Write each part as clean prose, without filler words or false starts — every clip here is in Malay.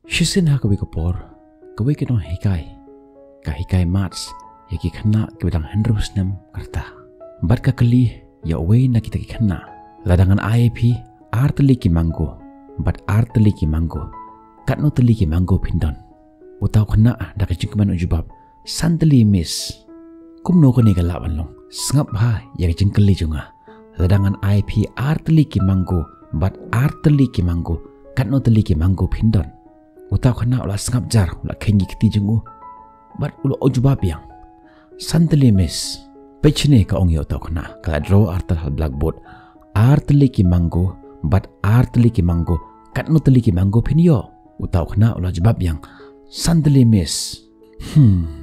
Shisin ha kawi kapor, kawi kinong hikai, ka hikai mats, yaki kena kibidang hendrus nem karta. Bat ka kali ya away na kita kena, ladangan IAP arteli ki manggo, bat arteli ki manggo, katno teli ki manggo pindon. Utaw kena da ka jingkaman ujubab, santeli miss. Kumno ko ni galaban long, sngap ha ya ka jingkali junga, ladangan IAP arteli ki manggo, bat arteli ki manggo, katno teli ki manggo pindon. Utaw kena ula sngap jar ula kengi kiti jungu, bat ula ujubab yang santeli miss. Pechne ka ong yo utaw kena kala draw artal hal blackboard arteli ki manggo, bat arteli ki manggo, katno teli ki manggo pinyo. Utaw kena ula jubab yang santeli miss.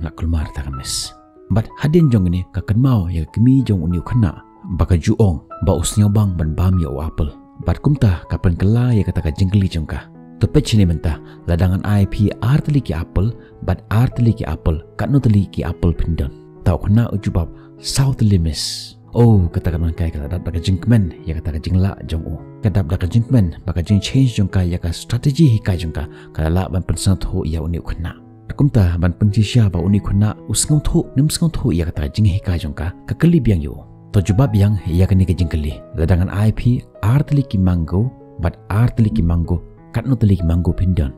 La kulmar ta miss. Bat hadin jong ini ka kenmau ya kemi jong uniu kena baka juong ba usnyo bang ban bam ya apple. Bat kumta kapan kela ya kata ka jingkli jong ka. To pechne menta ladangan IP arteli ki apple, bat arteli ki apple, katno teli ki apple pindon. Taw kena ujubab south limis. Oh, kata kan kai kata dap baka jingkmen ya kata ka jingla jong u. Kadap baka jingkmen baka jing change jong ka ya ka strategi hikai jong ka kala la ban pensang tho ya uniu kena. Kumta ban pensisya ba uniu kena usngong tho nim sngong tho ya kata jing hikai jong ka kakali biang yo. To jubab yang ya kani ka jingkali ladangan IP arteli ki mango, bat arteli ki mango, katno teli ki mango pindon.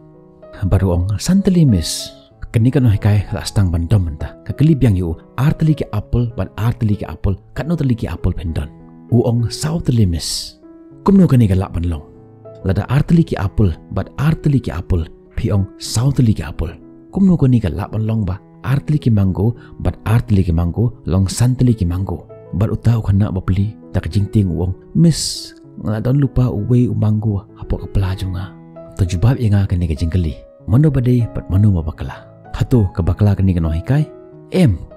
Baru ong santeli miss. Kani kan hikai lastang bandom menta kakali biang yo arteli ki apple, bat arteli ki apple, katno teli ki apple pindon. Uong south limis. Kumno kani ka lak banlong. Lada arteli ki apple, bat arteli ki apple, piong south teli ki apple. Kumno kani ka lak banlong ba arteli ki mango, bat arteli ki mango, long santeli ki mango. Bat utaw kana bapli tak jingting uong miss. Ngadon lupa uwe umango hapok kapelajo nga. To jubab nga kani ka jingkali. Mano badai bat mano mabakala. Hatu kabakla kani ka no hikai.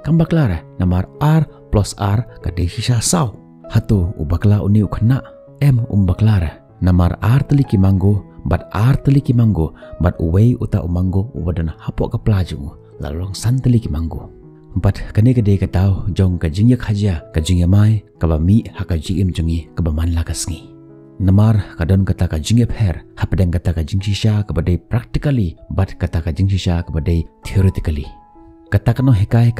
Kam bakla ra namar R plus R ka de sisa saw. Hatu ubakla uni ukna. Bakla ra namar R teli ki mango, bat R teli ki mango, bat uwe uta umango ubadan hapok kapelajo lalong san teli ki mango. Bat kani ka de ka taw jong ka jingya khaja ka jingya mai ka ba mi ha ka jim jongi ka ba man la ka sngi. Namar kadon kata ka jingya pher hapadang kata ka jingsisha ka badai practically, bat kata ka jingsisha ka badai theoretically. Kata kano hikai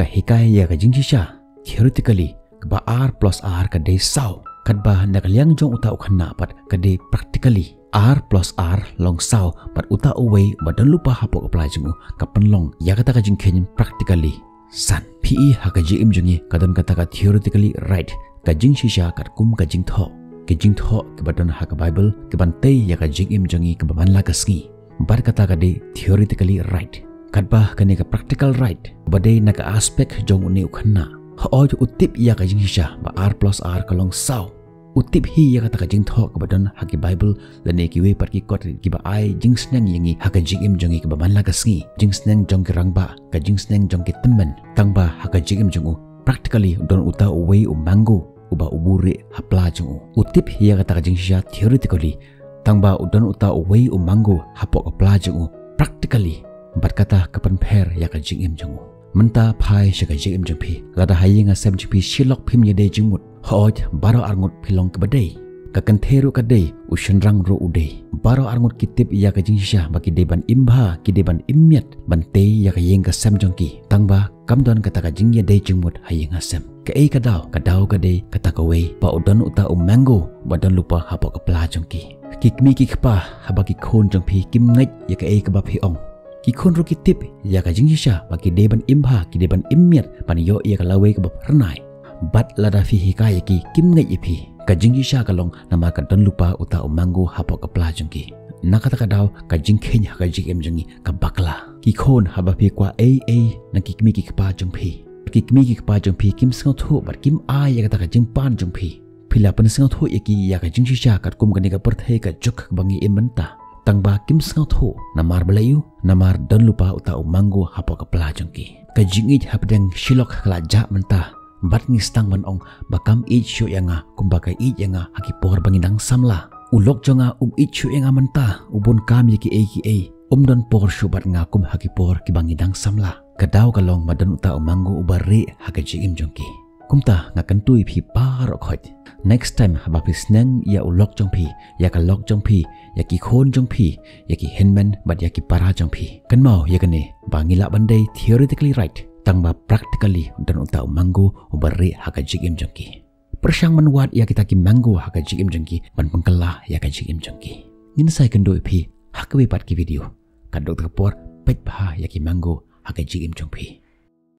ya ka jingsisha theoretically ka ba R plus R ka de saw. Kad ba nakaliang jong uta ukhanna pat ka de practically R plus R long saw, bat uta uway badan lupa hapok apply jungu ka penlong ya kata ka jingkhen practically san. PE ha ka jim jongi kadon kata ka theoretically right ka jingsisha kat kum ka jingtho. Ke jing tho ke badan ha ka Bible ke bantai ya ka jing im jongi ke baman la ka sngi. Bar kata ka de theoretically right. Kadba kani ka practical right. Badai na ka aspek jong uni ukhanna. Ho utip ya ka jing sha ba R plus R ka long saw. Utip hi ya kata ka jing tho ke badan ha ki Bible lane ki we par ki kot ki ba ai jing sneng yangi ha ka jing im jongi ke baman la ka sngi. Jing sneng jong ki rangba ka jing sneng jong ki temmen. Tangba ha ka jing im jongu practically don uta uwe mango uba ubure hapla jungu. Utip hiya kata ka jingsha theoretically, tangba udan uta uwei umango hapok apla jungu practically. Bat kata kapan pher ya ka jingim jungu. Menta phai sha ka jingim jungpi lada hayinga sem jungpi shilok phim ye de jingmut hoj baro arngut pilong ke badai ka kantheru ka de ushenrang ro ude baro arngut kitip ya ka jingsha baki deban imba ki deban immiat bante ya ka yeng ka sem jongki tangba kamdon kata ka jingye de jingmut hayinga sem. Kei kadaw ka de kata ka we pa udan uta mango badan lupa hapok apla jongki. Kikmi kikpa habaki khon jongpi kim ngai ya ka ka ba phiong. Ki khon ro ki tip ya ka jingsha baki deban imba ki deban immiat pan yo ya ka lawe ka ba pernai. Bat lada fi hikaya ki kim ngai ipi ka jingsha ka long nama ka dan lupa uta mango hapok apla jongki. Nakata kadaw ka jingkhenya ka jingem jongi ka bakla. Ki khon habapi kwa na kikmi kikpa jongpi. Kikmi kikpa jongpi kim sngau tho bat kim a ya kata ka jingpan jongpi. Phila pan sngau tho yaki ya ka jingshisha kat kum kani ka perthai ka juk bangi imenta. Tangba kim sngau tho namar belayu namar dan lupa uta mango hapo ka pla jongki. Ka jingit hapdeng shilok kala ja menta. Bat ngistang man ong bakam ich syo yanga kumbaka ich yanga haki por bangindang samla. Ulok jonga ich syo yanga menta ubon kam yaki don por syo bat nga kum haki por ki bangindang samla. Kadaw kalong madan uta mango ubari haka jingim jongki. kumta ngakan tui phi parok khoj next time haba phi sneng ya ulok jong phi ya ka lok jong phi ya ki khon jong phi ya ki henman bat ya ki para jong phi kan mau ya kane bangila bandai theoretically right tangba practically dan utau manggo ubari haka jigim jongki persang manwat ya kita ki manggo haka jigim jongki ban pengkala ya ka jigim jongki ngin sai kendo phi haka wipat ki video kadok terpor pet bah ya ki manggo haka jigim jongpi